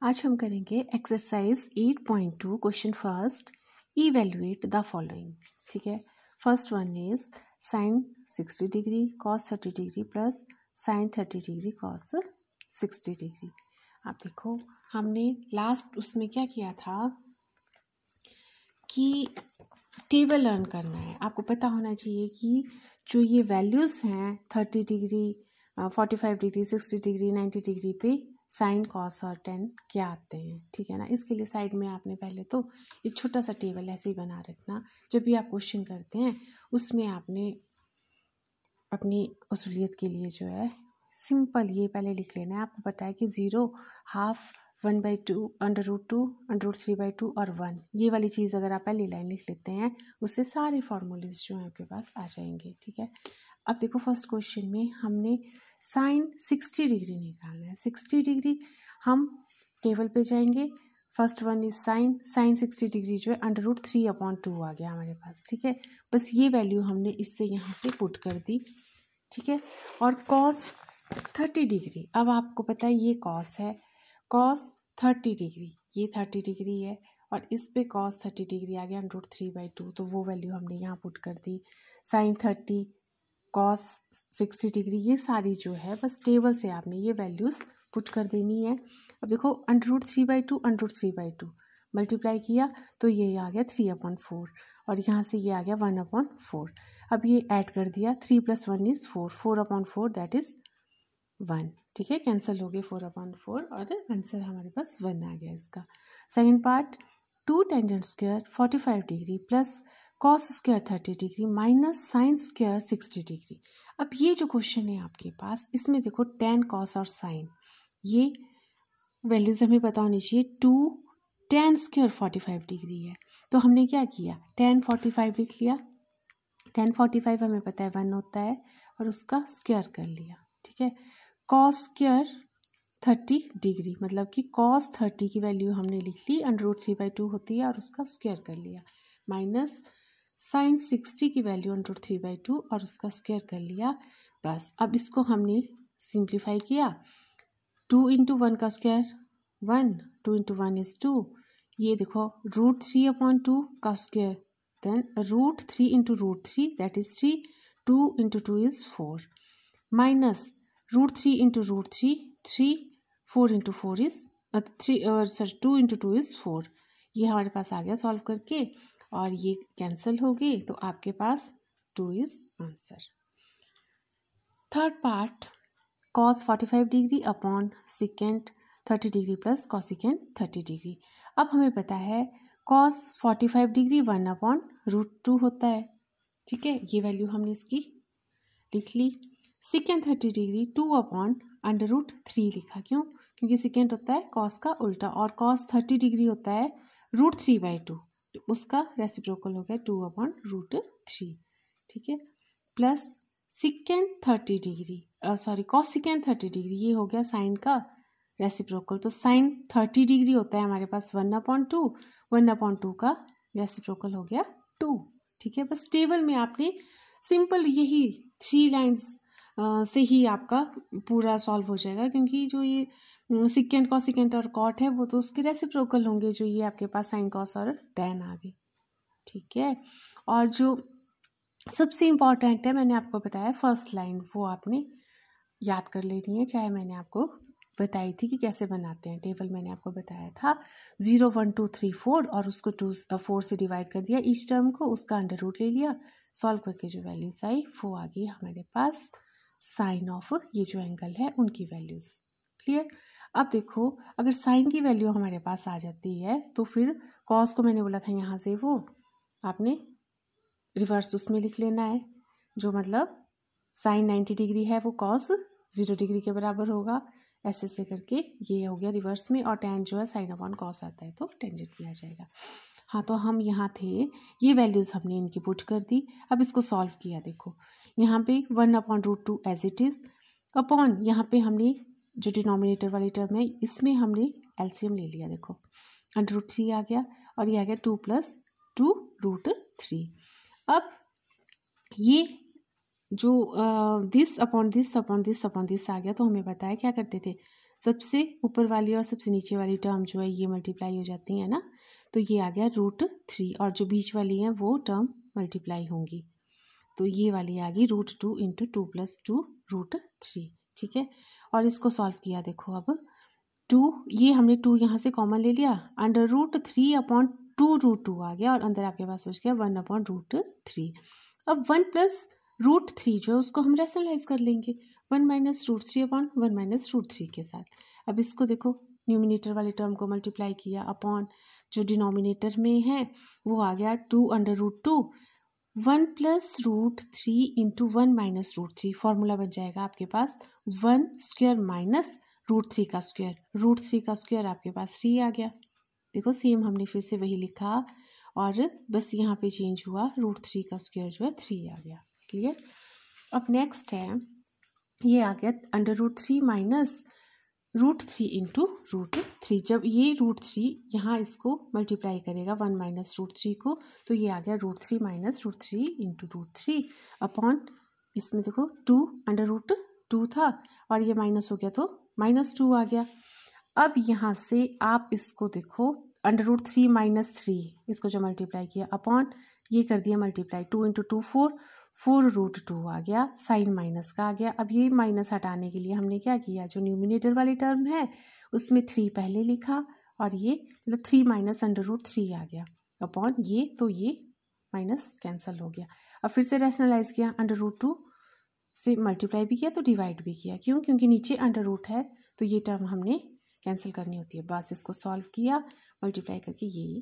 आज हम करेंगे exercise 8.2 question first, evaluate the following. ठीक है, first one is sine 60 degree cos 30 degree plus sign 30 degree cos 60 degree. आप देखो हमने लास्ट उसमें क्या किया था कि टेबल लर्न करना है। आपको पता होना चाहिए कि जो ये वैल्यूज़ हैं 30 डिग्री 45 डिग्री 60 डिग्री 90 डिग्री पे साइन कॉस और टेन क्या आते हैं। ठीक है ना, इसके लिए साइड में आपने पहले तो एक छोटा सा टेबल ऐसे ही बना रखना। जब भी आप क्वेश्चन करते हैं उसमें आपने अपनी असुलियत के लिए जो है सिंपल ये पहले लिख लेना है। आपको पता है कि 0 हाफ 1/2 √2 √3/2 और 1, ये वाली चीज़ अगर आप पहली लाइन लिख लेते हैं उससे सारे फार्मूलेज जो हैं आपके पास आ जाएंगे। ठीक है, अब देखो फर्स्ट क्वेश्चन में हमने साइन 60 डिग्री निकालना है। 60 डिग्री हम टेबल पे जाएंगे। First one is sine 60 degree जो है √3/2 आ गया हमारे पास। ठीक है, बस ये वैल्यू हमने इससे यहाँ से पुट कर दी। ठीक है, और कॉस 30 डिग्री, अब आपको पता है ये कॉस है, कॉस 30 डिग्री ये 30 डिग्री है और इस पे कॉस 30 डिग्री आ गया √3/2, तो वो वैल्यू हमने यहाँ पुट कर दी। साइन 30 कॉस 60 डिग्री, ये सारी जो है बस टेबल से आपने ये वैल्यूज़ पुट कर देनी है। अब देखो √3/2 मल्टीप्लाई किया तो ये आ गया 3/4 और यहाँ से ये आ गया 1/4। अब ये ऐड कर दिया, 3 + 1 इज़ 4, 4/4 दैट इज़ 1। ठीक है, कैंसिल हो गए 4/4 और आंसर हमारे पास 1 आ गया इसका। Second part, 2 tangent square 45 degree plus cos square 30 degree minus sine square 60 degree. अब ये जो क्वेश्चन है आपके पास, इसमें देखो टेन कॉस और साइन ये वैल्यूज हमें पता होनी चाहिए। 2 टेन स्क्वायर 45 डिग्री है, तो हमने क्या किया, टेन 45 लिख लिया। टेन 45 हमें पता है 1 होता है और उसका स्क्वायर कर लिया। ठीक है, कॉस स्क्वायर 30 डिग्री मतलब कि कॉस 30 की वैल्यू हमने लिख ली, √3/2 होती है और उसका स्क्वायर कर लिया, माइनस साइन 60 की वैल्यू √3/2 और उसका स्क्वायर कर लिया। बस अब इसको हमने सिंप्लीफाई किया, 2 × 1 का स्क्वायर 1, 2 × 1 इज़ 2। ये देखो √3/2 का square, then √3 × √3 that is 3, 2 × 2 is 4, minus √3 × √3 3, 4 × 4 is 2 × 2 is 4। ये हमारे पास आ गया सॉल्व करके और ये कैंसिल हो गए, तो आपके पास 2 is answer. Third part, cos 45 degree upon secant 30 degree plus cosecant 30 degree. अब हमें पता है कॉस 45 डिग्री 1/√2 होता है। ठीक है, ये वैल्यू हमने इसकी लिख ली। सिकेंट 30 डिग्री 2/√3 लिखा, क्यों? क्योंकि सिकेंट होता है कॉस का उल्टा और कॉस 30 डिग्री होता है √3/2, तो उसका रेसिप्रोकल हो गया 2/√3। ठीक है, plus secant 30 degree cosecant 30 degree, ये हो गया साइन का रेसिप्रोकल, तो साइन 30 डिग्री होता है हमारे पास 1/2, 1/2 का रेसिप्रोकल हो गया 2। ठीक है, बस टेबल में आपने सिंपल यही 3 लाइन्स से ही आपका पूरा सॉल्व हो जाएगा, क्योंकि जो ये सिकेंट कॉसिकेंट और कॉट है वो तो उसके रेसिप्रोकल होंगे, जो ये आपके पास साइन कॉस और टेन आ गए। ठीक है, और जो सबसे इम्पॉर्टेंट है मैंने आपको बताया फर्स्ट लाइन, वो आपने याद कर लेनी है। चाहे मैंने आपको बताई थी कि कैसे बनाते हैं टेबल, मैंने आपको बताया था 0 1 2 3 4 और उसको 4 से डिवाइड कर दिया ईच टर्म को, उसका अंडर रूट ले लिया, सॉल्व करके जो वैल्यूज आई वो आ गई हमारे पास साइन ऑफ ये जो एंगल है उनकी वैल्यूज। क्लियर? अब देखो अगर साइन की वैल्यू हमारे पास आ जाती है तो फिर कॉस को मैंने बोला था यहाँ से वो आपने रिवर्स उसमें लिख लेना है, जो मतलब साइन 90 डिग्री है वो कॉस 0 डिग्री के बराबर होगा, ऐसे से करके ये हो गया रिवर्स में, और टेन जो है साइन अपॉन कॉस आता है तो टेंजेंट भी आ जाएगा। हाँ, तो हम यहाँ थे, ये वैल्यूज़ हमने इनकी पुट कर दी। अब इसको सॉल्व किया, देखो यहाँ पे 1/√2 एज इट इज़ अपॉन यहाँ पे हमने जो डिनोमिनेटर वाली टर्म है इसमें हमने एलसीएम ले लिया, देखो √3 आ गया और ये आ गया 2 + 2√3। अब ये जो this upon this upon this upon this आ गया, तो हमें पता है क्या करते थे, सबसे ऊपर वाली और सबसे नीचे वाली टर्म जो है ये मल्टीप्लाई हो जाती है ना, तो ये आ गया √3 और जो बीच वाली है वो टर्म मल्टीप्लाई होंगी, तो ये वाली आ गई √2 इंटू 2 + 2 √3। ठीक है, और इसको सॉल्व किया, देखो अब 2, ये हमने 2 यहाँ से कॉमन ले लिया, √3/2 आ गया और अंदर आपके पास बच गया 1/√3। अब 1 + √3 जो है उसको हम रैशनलाइज कर लेंगे 1 - √3/1 - √3 के साथ। अब इसको देखो, न्यूमिनेटर वाले टर्म को मल्टीप्लाई किया अपॉन जो डिनोमिनेटर में है वो आ गया 2/√2, 1 + √3 इंटू 1 - √3, फॉर्मूला बन जाएगा आपके पास 1² माइनस √3 का स्क्वायर, √3 का स्क्वायर आपके पास 3 आ गया। देखो सेम हमने फिर से वही लिखा और बस यहाँ पे चेंज हुआ, √3 का स्क्वायर जो है 3 आ गया। क्लियर। अब नेक्स्ट है, ये आ गया √3 माइनस √3 इंटू √3। जब ये √3 यहाँ इसको मल्टीप्लाई करेगा 1 - √3 को, तो ये आ गया √3 माइनस √3 इंटू √3 अपॉन, इसमें देखो 2/√2 था और ये माइनस हो गया तो -2 आ गया। अब यहाँ से आप इसको देखो, √3 माइनस 3 इसको जो मल्टीप्लाई किया अपॉन ये कर दिया मल्टीप्लाई, 2 इंटू 2 4√2 आ गया, साइन माइनस का आ गया। अब ये माइनस हटाने के लिए हमने क्या किया, जो न्यूमिनेटर वाली टर्म है उसमें 3 पहले लिखा और ये मतलब 3 माइनस √3 आ गया अपॉन ये, तो ये माइनस कैंसिल हो गया। अब फिर से रैशनलाइज किया, √2 से मल्टीप्लाई भी किया तो डिवाइड भी किया, क्यों, क्योंकि नीचे अंडर रूट है तो ये टर्म हमने कैंसिल करनी होती है। बस इसको सॉल्व किया, मल्टीप्लाई करके ये